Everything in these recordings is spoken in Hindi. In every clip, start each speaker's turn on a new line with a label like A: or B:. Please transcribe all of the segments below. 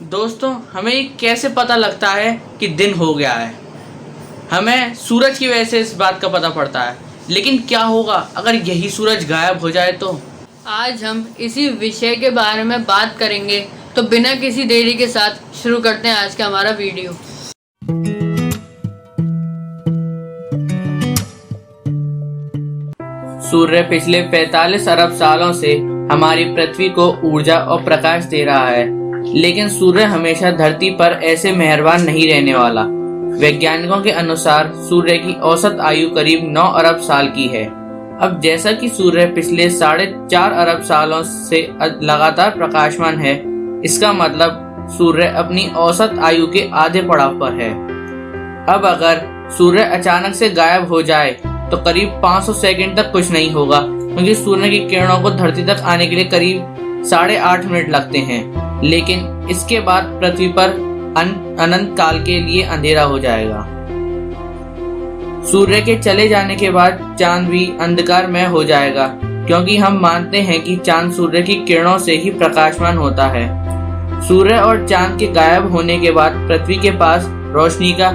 A: दोस्तों, हमें ये कैसे पता लगता है कि दिन हो गया है? हमें सूरज की वजह से इस बात का पता पड़ता है, लेकिन क्या होगा अगर यही सूरज गायब हो जाए तो?
B: आज हम इसी विषय के बारे में बात करेंगे, तो बिना किसी देरी के साथ शुरू करते हैं आज का हमारा वीडियो।
A: सूर्य पिछले 45 अरब सालों से हमारी पृथ्वी को ऊर्जा और प्रकाश दे रहा है, लेकिन सूर्य हमेशा धरती पर ऐसे मेहरबान नहीं रहने वाला। वैज्ञानिकों के अनुसार सूर्य की औसत आयु करीब 9 अरब साल की है। अब जैसा कि सूर्य पिछले 4.5 अरब सालों से लगातार प्रकाशमान है, इसका मतलब सूर्य अपनी औसत आयु के आधे पड़ाव पर है। अब अगर सूर्य अचानक से गायब हो जाए तो करीब 500 सेकंड तक कुछ नहीं होगा, क्योंकि सूर्य की किरणों को धरती तक आने के लिए करीब 8.5 मिनट लगते हैं। लेकिन इसके बाद पृथ्वी पर अनंत काल के लिए अंधेरा हो जाएगा। सूर्य के चले जाने के बाद चांद भी अंधकारमय हो जाएगा, क्योंकि हम मानते हैं कि चांद सूर्य की किरणों से ही प्रकाशमान होता है। सूर्य और चांद के गायब होने के बाद पृथ्वी के पास रोशनी का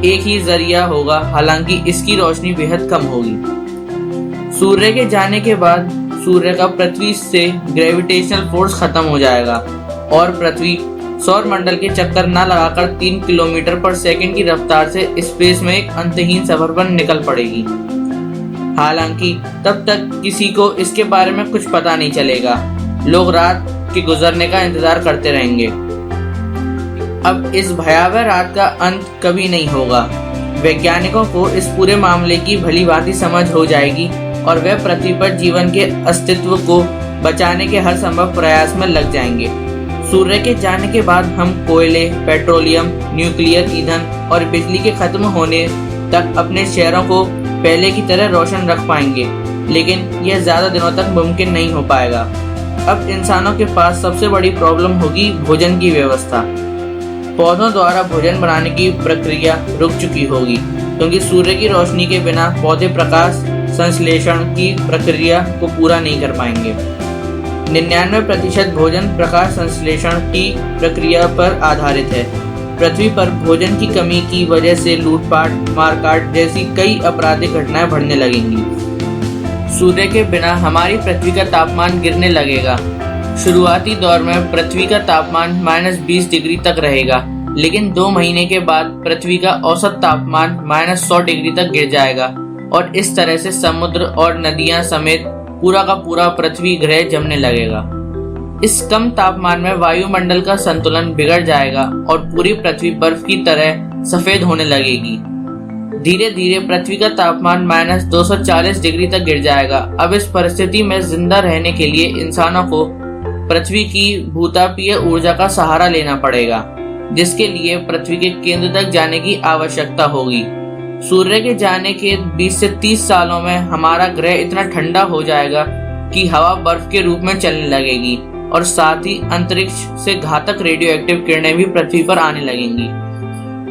A: एक ही जरिया होगा, हालांकि इसकी रोशनी बेहद कम होगी। सूर्य के जाने के बाद सूर्य का पृथ्वी से ग्रेविटेशनल फोर्स खत्म हो जाएगा और पृथ्वी सौर मंडल के चक्कर न लगाकर 3 किलोमीटर पर सेकंड की रफ्तार से स्पेस में एक अंतहीन सफर पर निकल पड़ेगी। हालांकि तब तक किसी को इसके बारे में कुछ पता नहीं चलेगा। लोग रात के गुजरने का इंतजार करते रहेंगे। अब इस भयावह रात का अंत कभी नहीं होगा। वैज्ञानिकों को इस पूरे मामले की भलीभांति समझ हो जाएगी और वे पृथ्वी पर जीवन के अस्तित्व को बचाने के हर संभव प्रयास में लग जाएंगे। सूर्य के जाने के बाद हम कोयले, पेट्रोलियम, न्यूक्लियर ईंधन और बिजली के खत्म होने तक अपने शहरों को पहले की तरह रोशन रख पाएंगे, लेकिन यह ज्यादा दिनों तक मुमकिन नहीं हो पाएगा। अब इंसानों के पास सबसे बड़ी प्रॉब्लम होगी भोजन की व्यवस्था। पौधों द्वारा भोजन बनाने की प्रक्रिया रुक चुकी होगी, क्योंकि सूर्य की रोशनी के बिना पौधे प्रकाश संश्लेषण की प्रक्रिया को पूरा नहीं कर पाएंगे। 99% भोजन प्रकाश संश्लेषण की प्रक्रिया पर आधारित है। पृथ्वी पर भोजन की कमी की वजह से लूटपाट, मारकाट जैसी कई आपराधिक घटनाएं बढ़ने लगेंगी। सूर्य के बिना हमारी पृथ्वी का तापमान गिरने लगेगा। शुरुआती दौर में पृथ्वी का तापमान -20 डिग्री तक रहेगा, लेकिन 2 महीने के बाद पृथ्वी का औसत तापमान -100 डिग्री तक गिर जाएगा और इस तरह से समुद्र और नदियां समेत पूरा का पूरा पृथ्वी ग्रह जमने लगेगा। इस कम तापमान में वायुमंडल का संतुलन बिगड़ जाएगा और पूरी पृथ्वी बर्फ की तरह सफेद होने लगेगी। धीरे धीरे पृथ्वी का तापमान -240 डिग्री तक गिर जाएगा। अब इस परिस्थिति में जिंदा रहने के लिए इंसानों को पृथ्वी की भूतापीय ऊर्जा का सहारा लेना पड़ेगा, जिसके लिए पृथ्वी के केंद्र तक जाने की आवश्यकता होगी। सूर्य के जाने के 20 से 30 सालों में हमारा ग्रह इतना ठंडा हो जाएगा कि हवा बर्फ के रूप में चलने लगेगी और साथ ही अंतरिक्ष से घातक रेडियोएक्टिव किरणें भी पृथ्वी पर आने लगेंगी।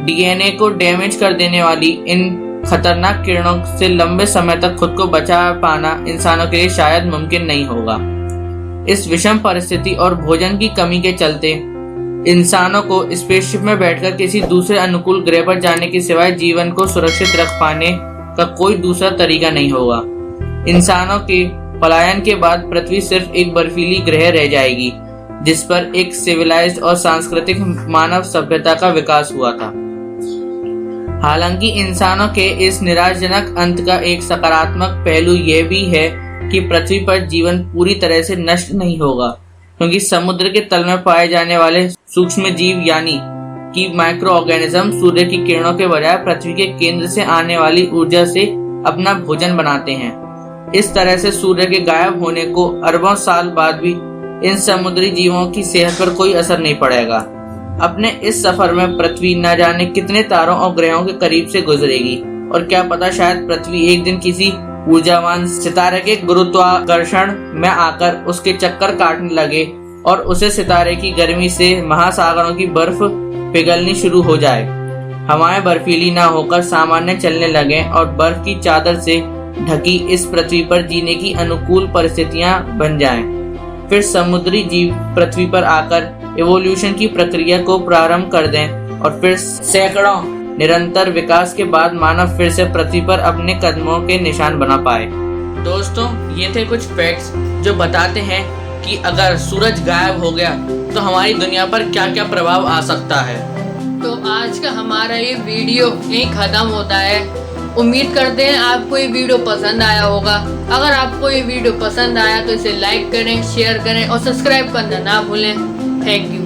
A: डीएनए को डैमेज कर देने वाली इन खतरनाक किरणों से लंबे समय तक खुद को बचा पाना इंसानों के लिए शायद मुमकिन नहीं होगा। इस विषम परिस्थिति और भोजन की कमी के चलते इंसानों को स्पेसशिप में बैठकर किसी दूसरे अनुकूल ग्रह पर जाने के सिवाय जीवन को सुरक्षित रख पाने का कोई दूसरा तरीका नहीं होगा। इंसानों के पलायन के बाद पृथ्वी सिर्फ एक बर्फीली ग्रह रह जाएगी, जिस पर एक सिविलाइज्ड और सांस्कृतिक मानव सभ्यता का विकास हुआ था। हालांकि इंसानों के इस निराशजनक अंत का एक सकारात्मक पहलू यह भी है कि पृथ्वी पर जीवन पूरी तरह से नष्ट नहीं होगा, क्योंकि समुद्र के तल में पाए जाने वाले सूक्ष्म जीव यानी कि माइक्रो ऑर्गेनिज्म सूर्य की किरणों के बजाय पृथ्वी के केंद्र से आने वाली ऊर्जा से अपना भोजन बनाते हैं। इस तरह से सूर्य के गायब होने को अरबों साल बाद भी इन समुद्री जीवों की सेहत पर कोई असर नहीं पड़ेगा। अपने इस सफर में पृथ्वी न जाने कितने तारों और ग्रहों के करीब से गुजरेगी, और क्या पता शायद पृथ्वी एक दिन किसी ऊर्जावान सितारे के गुरुत्वाकर्षण में आकर उसके चक्कर काटने लगे और उसे सितारे की गर्मी से महासागरों की बर्फ पिघलनी शुरू हो जाए। हवाएं बर्फीली न होकर सामान्य चलने लगे और बर्फ की चादर से ढकी इस पृथ्वी पर जीने की अनुकूल परिस्थितियां बन जाएं। फिर समुद्री जीव पृथ्वी पर आकर इवोल्यूशन की प्रक्रिया को प्रारंभ कर दें और फिर सैकड़ों निरंतर विकास के बाद मानव फिर से पृथ्वी पर अपने कदमों के निशान बना पाए। दोस्तों, ये थे कुछ फैक्ट्स जो बताते हैं कि अगर सूरज गायब हो गया तो हमारी दुनिया पर क्या क्या प्रभाव आ सकता है।
B: तो आज का हमारा ये वीडियो यहीं ख़त्म होता है। उम्मीद करते हैं आपको ये वीडियो पसंद आया होगा। अगर आपको ये वीडियो पसंद आया तो इसे लाइक करें, शेयर करें और सब्सक्राइब करना ना भूलें। Thank you.